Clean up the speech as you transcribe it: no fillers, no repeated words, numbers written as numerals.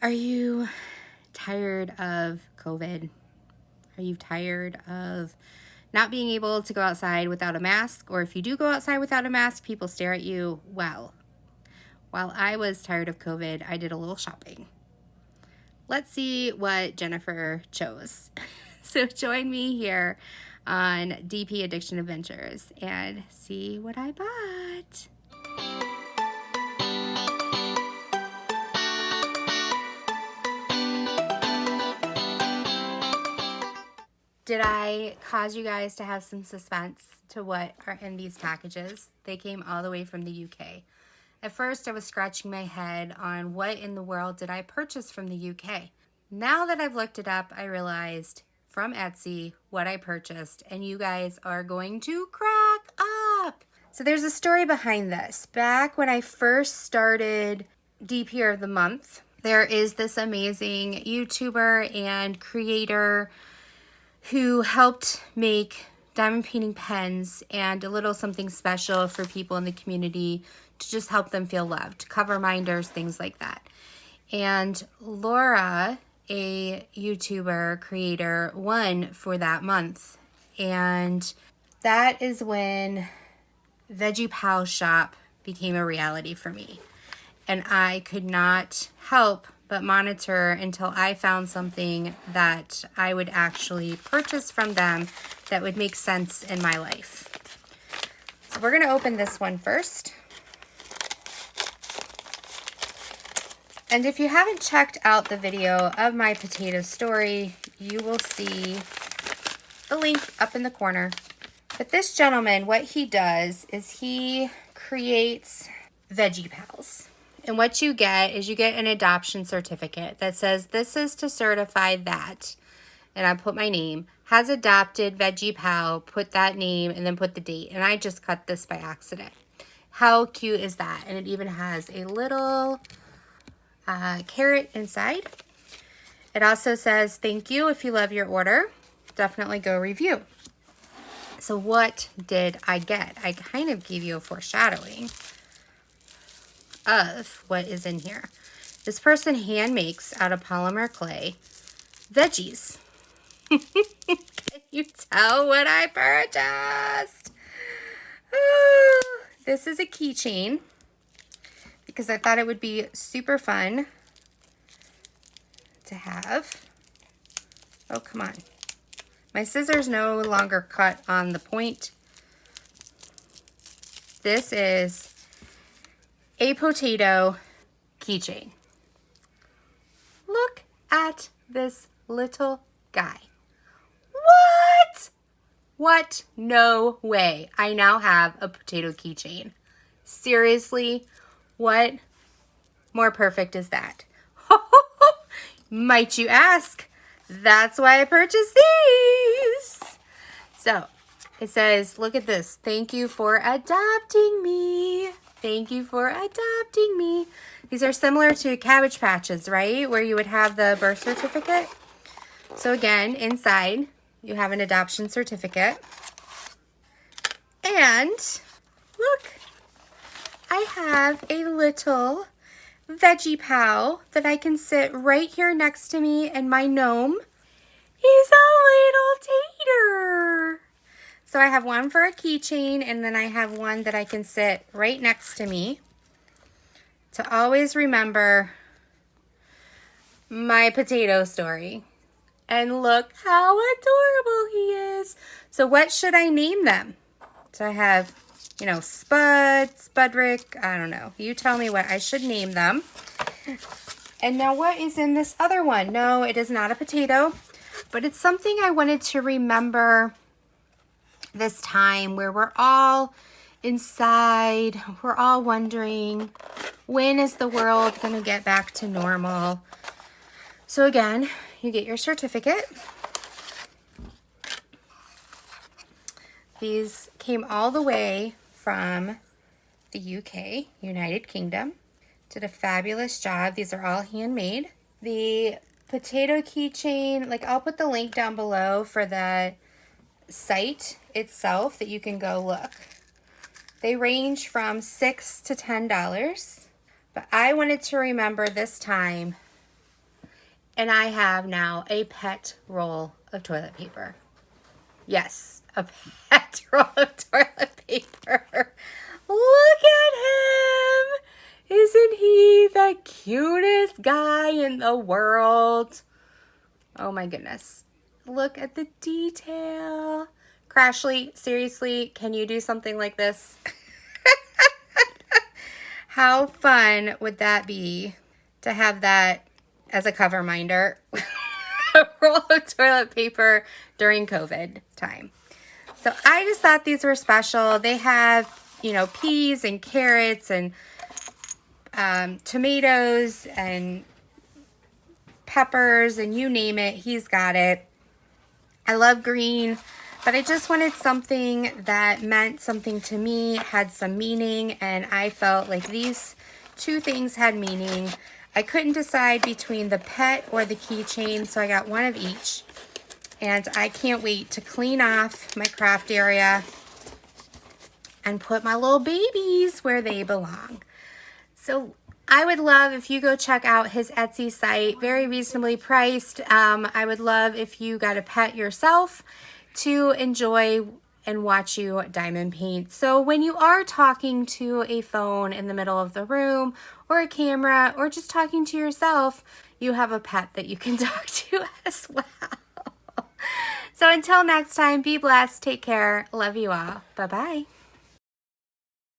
Are you tired of COVID? Are you tired of not being able to go outside without a mask? Or if you do go outside without a mask, people stare at you? Well, while I was tired of COVID, I did a little shopping. Let's see what Jennifer chose. So join me here on DP Addiction Adventures and see what I bought. Did I cause you guys to have some suspense to what are in these packages? They came all the way from the UK. At first, I was scratching my head on what in the world did I purchase from the UK. Now that I've looked it up, I realized from Etsy what I purchased, and you guys are going to crack up. So there's a story behind this. Back when I first started DP of the Month, there is this amazing YouTuber and creator who helped make diamond painting pens and a little something special for people in the community to just help them feel loved, cover minders, things like that. And Laura, a YouTuber creator, won for that month. And that is when Veggie Shop became a reality for me. And I could not help but monitor until I found something that I would actually purchase from them that would make sense in my life. So we're gonna open this one first. And if you haven't checked out the video of my potato story, you will see the link up in the corner. But this gentleman, what he does is he creates Veggie Pals. And what you get is you get an adoption certificate that says this is to certify that, and I put my name, has adopted Veggie Pal, put that name, and then put the date. And I just cut this by accident. How cute is that? And it even has a little carrot inside. It also says, thank you if you love your order. Definitely go review. So what did I get? I kind of gave you a foreshadowing of what is in here. This person hand makes out of polymer clay veggies. Can you tell what I purchased? Oh, this is a keychain because I thought it would be super fun to have. Oh, come on. My scissors no longer cut on the point. This is a potato keychain. Look at this little guy. What? What? No way. I now have a potato keychain. Seriously, what more perfect is that? Might you ask? That's why I purchased these. So it says, look at this. Thank you for adopting me. Thank you for adopting me. These are similar to Cabbage Patches, right? Where you would have the birth certificate. So again, inside, you have an adoption certificate. And look, I have a little Veggie Pal that I can sit right here next to me, and my gnome, he's a little tater. So I have one for a keychain, and then I have one that I can sit right next to me to always remember my potato story. And look how adorable he is. So what should I name them? So I have, you know, Spud, Spudrick, I don't know. You tell me what I should name them. And now what is in this other one? No, it is not a potato, but it's something I wanted to remember this time where we're all inside. We're all wondering, when is the world going to get back to normal? So again, you get your certificate. These came all the way from the UK, United Kingdom. Did a fabulous job. These are all handmade. The potato keychain, like I'll put the link down below for the site itself that you can go look. They range from $6 to $10, but I wanted to remember this time And I have now a pet roll of toilet paper. Yes, a pet roll of toilet paper. Look at him! Isn't he the cutest guy in the world? Oh my goodness. Look at the detail. Crashly, seriously, can you do something like this? How fun would that be to have that as a cover minder? A roll of toilet paper during COVID time. So I just thought these were special. They have, you know, peas and carrots and tomatoes and peppers and you name it, he's got it. I love green, but I just wanted something that meant something to me, had some meaning, and I felt like these two things had meaning. I couldn't decide between the pet or the keychain, so I got one of each. And I can't wait to clean off my craft area and put my little babies where they belong. So I would love if you go check out his Etsy site, very reasonably priced. I would love if you got a pet yourself to enjoy and watch you diamond paint. So when you are talking to a phone in the middle of the room or a camera or just talking to yourself, you have a pet that you can talk to as well. So until next time, be blessed, take care, love you all, bye-bye.